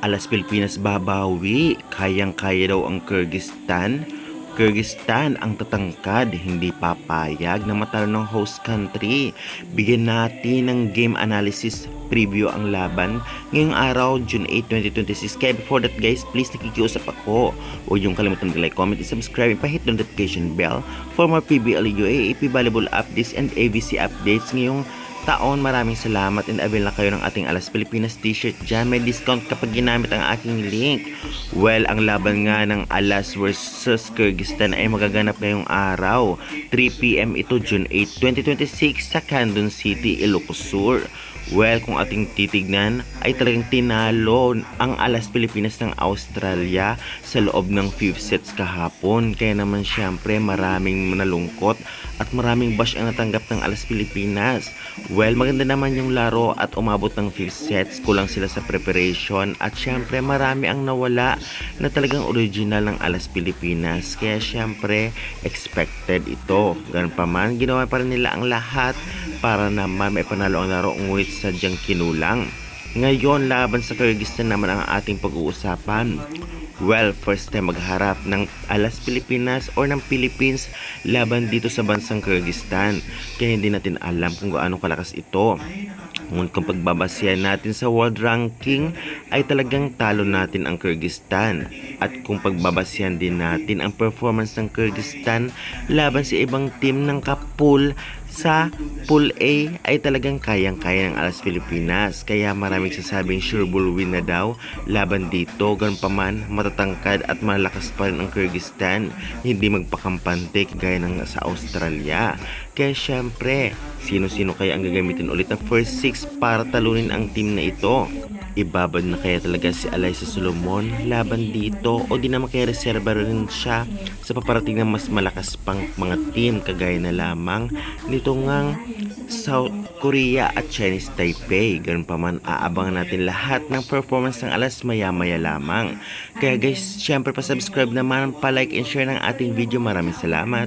Alas Pilipinas babawi, kayang-kaya daw ang Kyrgyzstan. Kyrgyzstan ang tatangkad, hindi papayag na matalo ng host country. Bigyan natin ng game analysis preview ang laban ngayong araw, June 8, 2026. Kaya before that guys, please nakikiusap ako. Huwag yung kalimutan mag-like, comment, and subscribe, and pa-hit the notification bell for more PBL UAAP volleyball updates and AVC updates ngayong taon. Maraming salamat and avail na kayo ng ating Alas Pilipinas t-shirt dyan. May discount kapag ginamit ang aking link. Well, ang laban nga ng Alas versus Kyrgyzstan ay magaganap ngayong araw. 3 PM ito, June 8, 2026 sa Kandun City, Ilocos Sur. Well, kung ating titignan ay talagang tinalo ang Alas Pilipinas ng Australia sa loob ng 5 sets kahapon. Kaya naman syempre maraming nalungkot at maraming bash ang natanggap ng Alas Pilipinas. Well, maganda naman yung laro at umabot ng 5 sets. Kulang sila sa preparation at syempre marami ang nawala na talagang original ng Alas Pilipinas. Kaya syempre expected ito. Ganun pa man, ginawa pa rin nila ang lahat para naman may panalo ang laro, ngunit sadyang kinulang. Ngayon, laban sa Kyrgyzstan naman ang ating pag-uusapan. Well, first time magharap ng Alas Pilipinas or ng Philippines laban dito sa bansang Kyrgyzstan. Kaya hindi natin alam kung gaano kalakas ito. Ngunit kung pagbabasihan natin sa world ranking ay talagang talo natin ang Kyrgyzstan. At kung pagbabasihan din natin ang performance ng Kyrgyzstan laban sa ibang team ng kapul sa Pool A ay talagang kayang-kaya ng Alas Pilipinas. Kaya maraming sasabing sure bull win na daw laban dito. Ganun pa man, matatangkad at malakas pa rin ang Kyrgyzstan. Hindi magpakampante kagaya ng sa Australia. Kaya syempre, sino-sino kaya ang gagamitin ulit ng first 6 para talunin ang team na ito? Ibabad na kaya talaga si Alyssa Solomon laban dito o di naman kaya reserva rin siya sa paparating ng mas malakas pang mga team kagaya na lamang nito ngang South Korea at Chinese Taipei. Ganun pa man, aabangan natin lahat ng performance ng Alas maya-maya lamang. Kaya guys, syempre pa-subscribe naman, pa-like and share ng ating video. Maraming salamat.